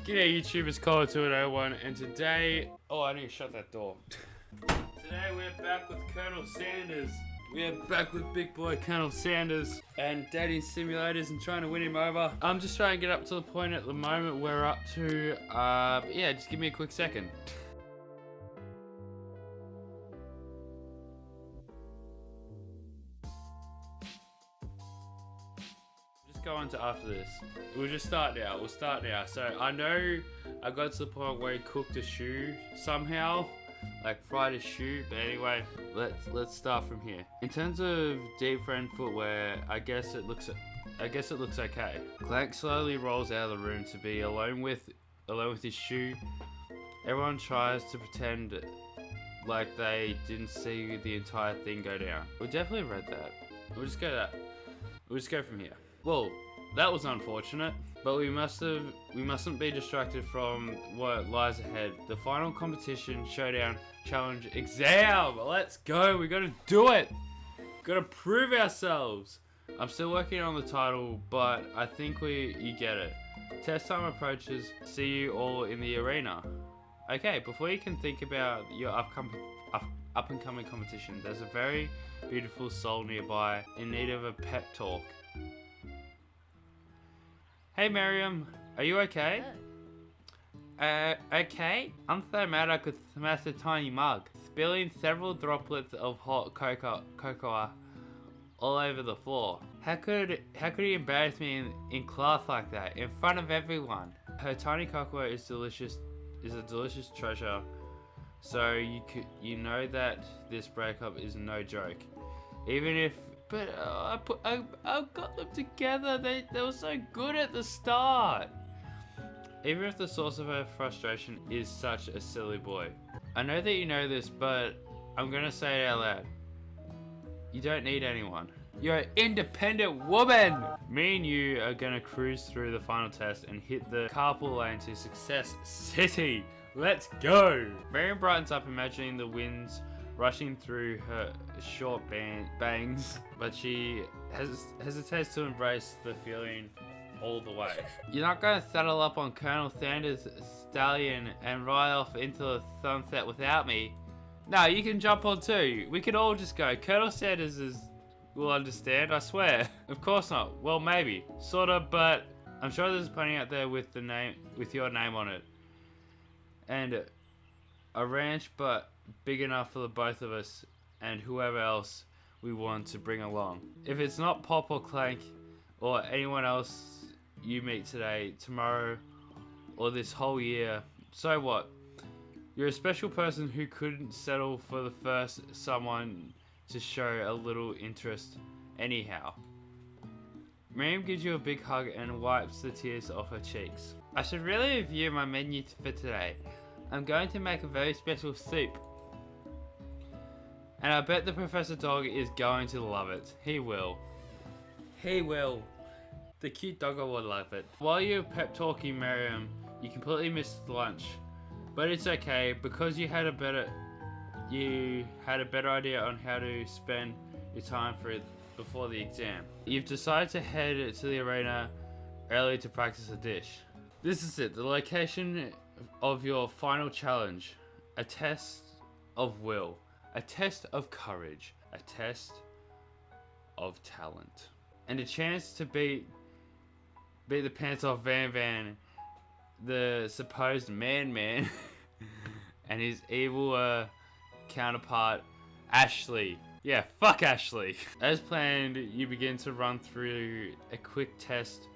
G'day YouTube, it's Color201 and today... Oh, I need to shut that door. Today we're back with Colonel Sanders. We're back with big boy Colonel Sanders and dating simulators and trying to win him over. I'm just trying to get up to the point at the moment we're up to, but yeah, just give me a quick second. Go on to after this. We'll just start now. We'll start now. So I know I got to the point where he cooked a shoe somehow, like fried a shoe. But anyway, let's start from here. In terms of deep friend footwear, I guess it looks okay. Clank slowly rolls out of the room to be alone with his shoe. Everyone tries to pretend like they didn't see the entire thing go down. We definitely read that. We'll just go from here. Well, that was unfortunate, but we mustn't be distracted from what lies ahead. The final competition, showdown, challenge, exam! Let's go, we gotta do it! Gotta prove ourselves! I'm still working on the title, but I think you get it. Test time approaches, see you all in the arena. Okay, before you can think about your up-and-coming competition, there's a very beautiful soul nearby in need of a pep talk. Hey Miriam, are you okay? Okay? I'm so mad I could smash a tiny mug, spilling several droplets of hot cocoa all over the floor. How could he embarrass me in class like that, in front of everyone? Her tiny cocoa is a delicious treasure, so you know that this breakup is no joke. Even if But I got them together. They were so good at the start. Even if the source of her frustration is such a silly boy. I know that you know this, but I'm gonna say it out loud. You don't need anyone. You're an independent woman! Me and you are gonna cruise through the final test and hit the carpool lane to Success City. Let's go! Miriam brightens up imagining the winds rushing through her short bangs, but she hesitates to embrace the feeling all the way. You're not going to saddle up on Colonel Sanders' stallion and ride off into the sunset without me. No, you can jump on too. We can all just go. Colonel Sanders will understand, I swear. Of course not. Well, maybe. Sorta, but I'm sure there's plenty out there with your name on it. And a ranch, but big enough for the both of us and whoever else we want to bring along. If it's not Pop or Clank or anyone else you meet today, tomorrow, or this whole year, so what? You're a special person who couldn't settle for the first someone to show a little interest anyhow. Miriam gives you a big hug and wipes the tears off her cheeks. I should really review my menu for today. I'm going to make a very special soup. And I bet the Professor Dog is going to love it. He will. He will. The cute doggo will love it. While you're pep talking Miriam, you completely missed lunch. But it's okay, because you had a better idea on how to spend your time before the exam. You've decided to head to the arena early to practice a dish. This is it, the location of your final challenge. A test of will. A test of courage, a test of talent, and a chance to beat the pants off Van, the supposed man, and his evil counterpart, Ashley. Yeah, fuck Ashley. As planned, you begin to run through a quick test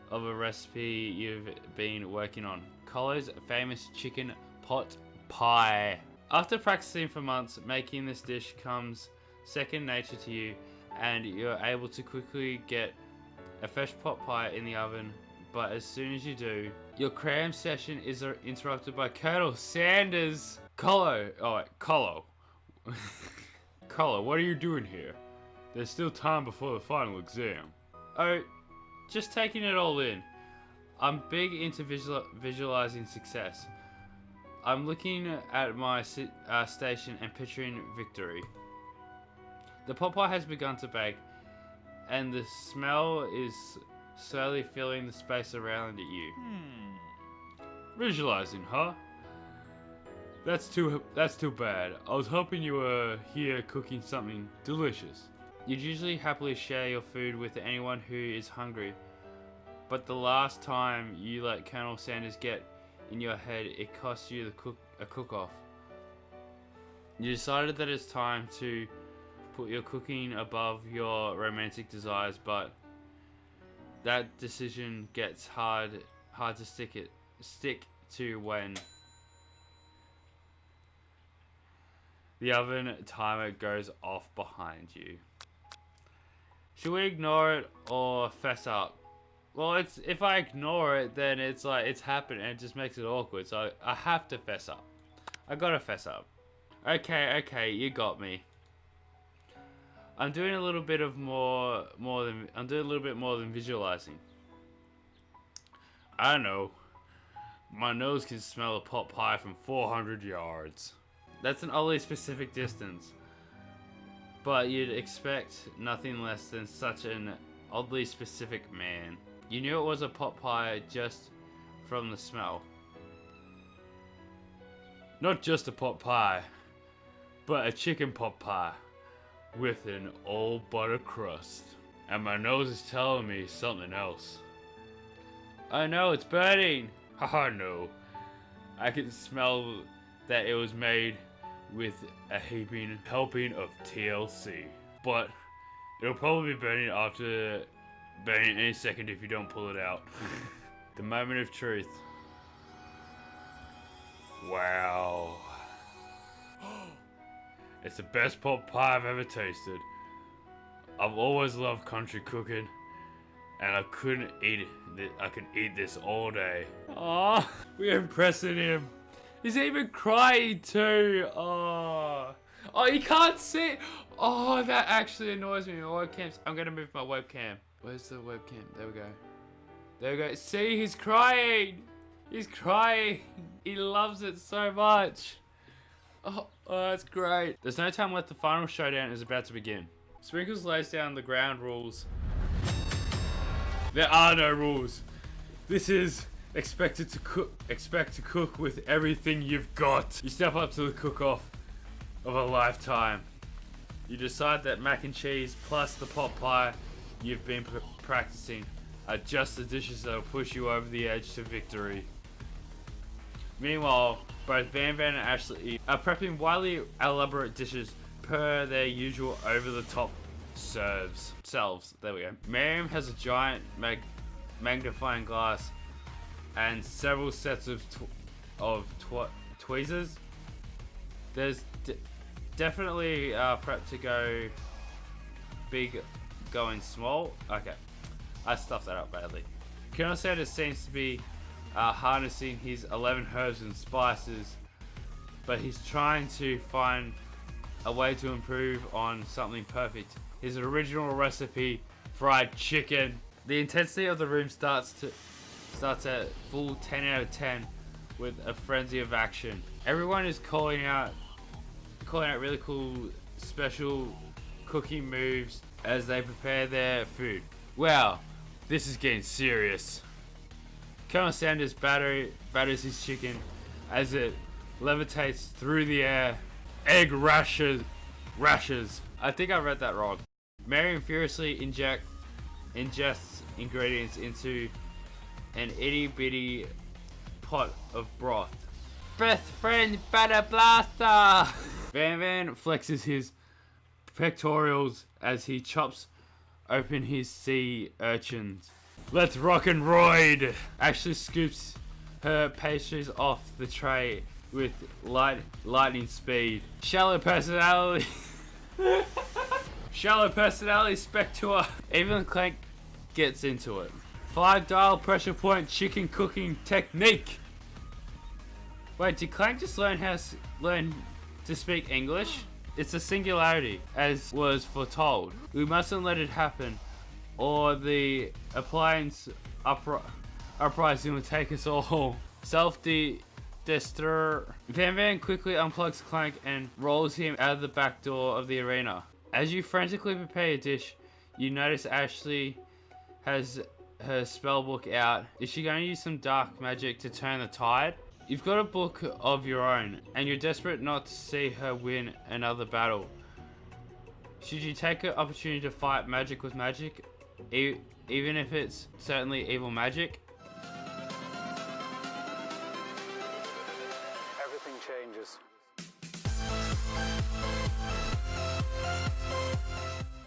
of a recipe you've been working on. Colo's famous chicken pot pie. After practicing for months, making this dish comes second nature to you, and you're able to quickly get a fresh pot pie in the oven. But as soon as you do, your cram session is interrupted by Colonel Sanders. Colo. Colo, what are you doing here? There's still time before the final exam. Oh, just taking it all in. I'm big into visualizing success. I'm looking at my station and picturing victory. The pot pie has begun to bake, and the smell is slowly filling the space around you. Visualizing, huh? That's too bad. I was hoping you were here cooking something delicious. You'd usually happily share your food with anyone who is hungry, but the last time you let Colonel Sanders get in your head, it cost you a cook-off. You decided that it's time to put your cooking above your romantic desires, but that decision gets hard to stick to when the oven timer goes off behind you. Should we ignore it or fess up? Well, if I ignore it, then it's like it's happened and it just makes it awkward. So I have to fess up. I gotta fess up. Okay, you got me. I'm doing a little bit more than visualizing. I know. My nose can smell a pot pie from 400 yards. That's an oddly specific distance, but you'd expect nothing less than such an oddly specific man. You knew it was a pot pie just from the smell. Not just a pot pie, but a chicken pot pie with an all butter crust. And my nose is telling me something else. I know, it's burning! Haha, no. I can smell that it was made with a helping of TLC. But it'll probably be burning any second if you don't pull it out. The moment of truth. Wow. It's the best pot pie I've ever tasted. I've always loved country cooking, and I couldn't eat it. I can eat this all day. Oh, we're impressing him. He's even crying too. Oh, you can't see. Oh, that actually annoys me. My webcam's. I'm gonna move my webcam. Where's the webcam? There we go. There we go. See, he's crying. He's crying. He loves it so much. Oh, that's great. There's no time left. The final showdown is about to begin. Sprinkles lays down the ground rules. There are no rules. This is expect to cook with everything you've got. You step up to the cook-off of a lifetime. You decide that mac and cheese plus the pot pie you've been practicing are just the dishes that will push you over the edge to victory. Meanwhile, both Van and Ashley are prepping wildly elaborate dishes per their usual over-the-top selves. There we go. Miriam has a giant magnifying glass and several sets of tweezers. There's definitely prep to go big, going small. Okay, I stuffed that up badly. Colonel Sanders seems to be harnessing his 11 herbs and spices, but he's trying to find a way to improve on something perfect. His original recipe, fried chicken. The intensity of the room starts at full 10 out of 10 with a frenzy of action. Everyone is calling out really cool special cooking moves as they prepare their food. Wow, this is getting serious. Colonel Sanders batters his chicken as it levitates through the air. Egg rashes. I think I read that wrong. Marion furiously ingests ingredients into an itty bitty pot of broth. Best friend batter blaster! Van flexes his pectorals as he chops open his sea urchins. Let's rock and roid! Ashley scoops her pastries off the tray with lightning speed. Shallow personality spectre. Even Clank gets into it. 5-dial pressure point chicken cooking technique. Wait, did Clank just learn to speak English? It's a singularity, as was foretold. We mustn't let it happen, or the appliance uprising will take us all. Self-destruct. Van quickly unplugs Clank and rolls him out of the back door of the arena. As you frantically prepare your dish, you notice Ashley has her spell book out. Is she going to use some dark magic to turn the tide? You've got a book of your own, and you're desperate not to see her win another battle. Should you take an opportunity to fight magic with magic, even if it's certainly evil magic? Everything changes.